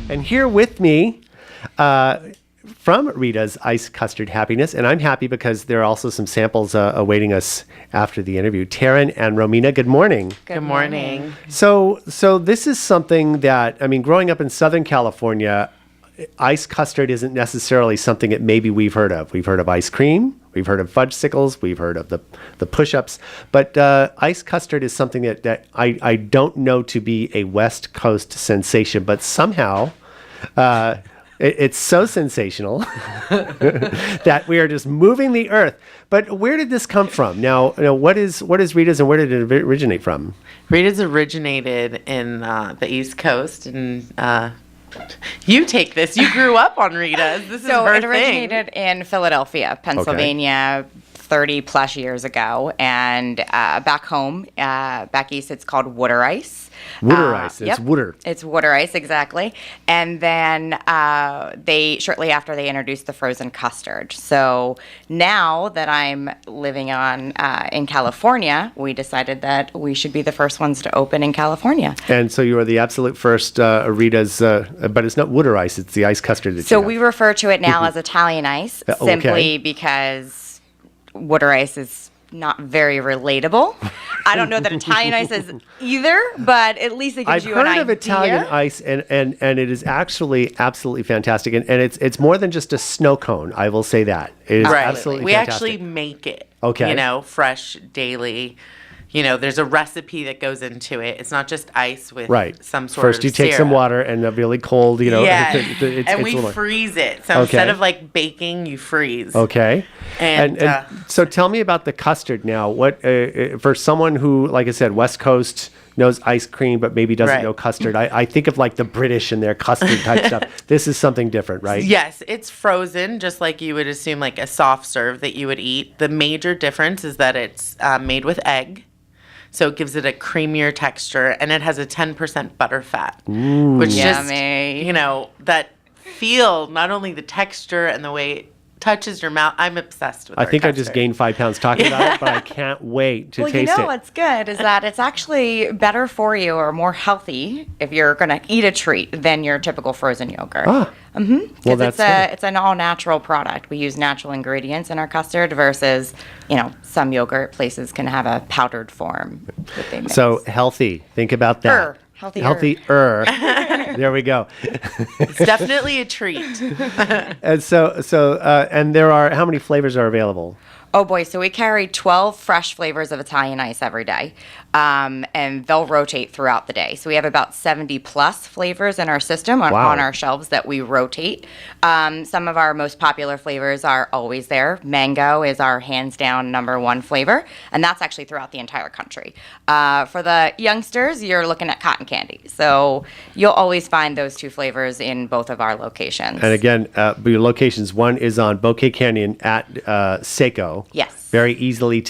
And here with me from Rita's Ice Custard Happiness, and I'm happy because there are also some samples awaiting us after the interview. Taryn and Romina, good morning. Good morning. So this is something that, I mean, growing up in Southern California, ice custard isn't necessarily something that maybe we've heard of. We've heard of ice cream, we've heard of fudgesicles, we've heard of the push-ups, but ice custard is something that I don't know to be a West Coast sensation, but somehow it's so sensational that we are just moving the earth. But where did this come from? Now, what is Rita's and where did it originate from? Rita's originated in the East Coast, and you take this. You grew up on Rita's. This is her it originated in Philadelphia, Pennsylvania, 30 plus years ago, and back home, back east, it's called water ice. Water ice. It's yep. water. It's water ice, exactly. And then shortly after, they introduced the frozen custard. So now that I'm living in California, we decided that we should be the first ones to open in California. And so you are the absolute first Rita's, but it's not water ice, it's the ice custard that So you have. we refer to it now as Italian ice, simply because water ice is not very relatable. I don't know that Italian ice is either, but at least it gives you an idea. I've heard of Italian ice, and it is actually absolutely fantastic. And it's more than just a snow cone, I will say that. It is absolutely we fantastic. actually make it. Okay. Fresh daily. There's a recipe that goes into it. It's not just ice with some sort First of you take syrup. some water and a really cold, and we freeze it. So instead of like baking, you freeze. Okay. And so tell me about the custard now. What for someone who, like I said, West Coast knows ice cream, but maybe doesn't know custard. I think of like the British and their custard type stuff. This is something different, right? Yes, it's frozen, just like you would assume like a soft serve that you would eat. The major difference is that it's made with egg. So it gives it a creamier texture, and it has a 10% butter fat, which yummy. just, that feel, not only the texture and the way it touches your mouth. I'm obsessed with it. I think I just gained 5 pounds talking about it, but I can't wait to taste it. What's good is that it's actually better for you or more healthy if you're going to eat a treat than your typical frozen yogurt. Because it's an all-natural product. We use natural ingredients in our custard versus, some yogurt places can have a powdered form that they mix. So healthy. Think about that. Healthier. There we go. It's definitely a treat. And and there are, how many flavors are available? Oh boy, so we carry 12 fresh flavors of Italian ice every day, and they'll rotate throughout the day. So we have about 70 plus flavors in our system on our shelves that we rotate. Some of our most popular flavors are always there. Mango is our hands down #1 flavor, and that's actually throughout the entire country. For the youngsters, you're looking at cotton candy. So you'll always find those 2 flavors in both of our locations. And again, your locations, one is on Bouquet Canyon at Seco. Yes. Very easily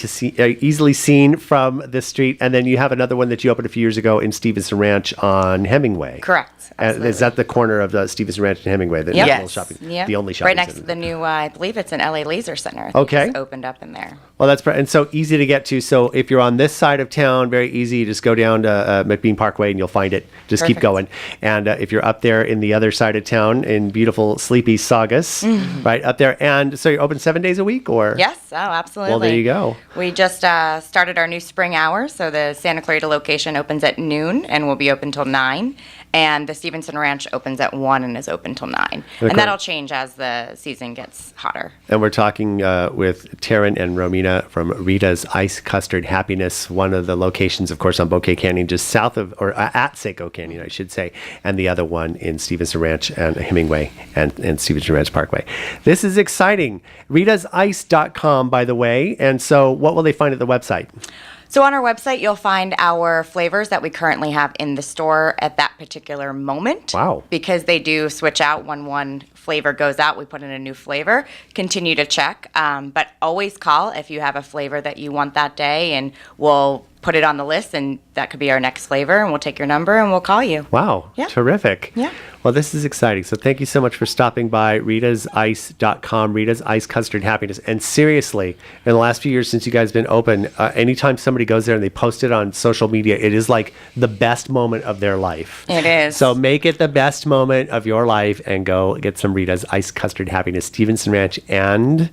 seen from the street. And then you have another one that you opened a few years ago in Stevenson Ranch on Hemingway. Correct. Is that the corner of the Stevenson Ranch and Hemingway? The little shopping, the only shopping right next center. to the new, I believe it's an LA Laser Center. Okay. It's opened up in there. Well, and so easy to get to. So if you're on this side of town, very easy. You just go down to McBean Parkway and you'll find it. Just keep going. And if you're up there in the other side of town in beautiful, sleepy Saugus, right up there. And so you're open 7 days a week, or? Yes. Oh, absolutely. Well, there you go. We just started our new spring hours. So the Santa Clarita location opens at noon and will be open till 9. And the Stevenson Ranch opens at 1 and is open till 9. And that'll change as the season gets hotter. And we're talking with Taryn and Romina from Rita's Ice Custard Happiness, one of the locations, of course, on Bouquet Canyon, just south of, or at Seco Canyon, I should say, and the other one in Stevenson Ranch and Hemingway and Stevenson Ranch Parkway. This is exciting. RitasIce.com, by the way. And so what will they find at the website? So on our website, you'll find our flavors that we currently have in the store at that particular moment. Wow. Because they do switch out when one flavor goes out, we put in a new flavor. Continue to check, but always call if you have a flavor that you want that day, and we'll put it on the list, and that could be our next flavor, and we'll take your number and we'll call you. Wow. Yeah. Terrific. Yeah. Well, this is exciting. So thank you so much for stopping by RitasIce.com, Rita's Ice Custard Happiness. And seriously, in the last few years since you guys have been open, anytime somebody goes there and they post it on social media, it is like the best moment of their life. It is. So make it the best moment of your life and go get some Rita's Ice Custard Happiness, Stevenson Ranch and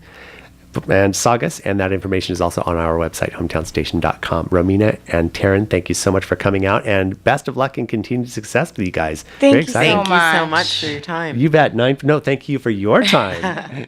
Saugus, and that information is also on our website, hometownstation.com. Romina and Taryn, thank you so much for coming out, and best of luck and continued success with you guys. Thank Very you exciting. so Thank you so much. much for your time. You bet. No, thank you for your time.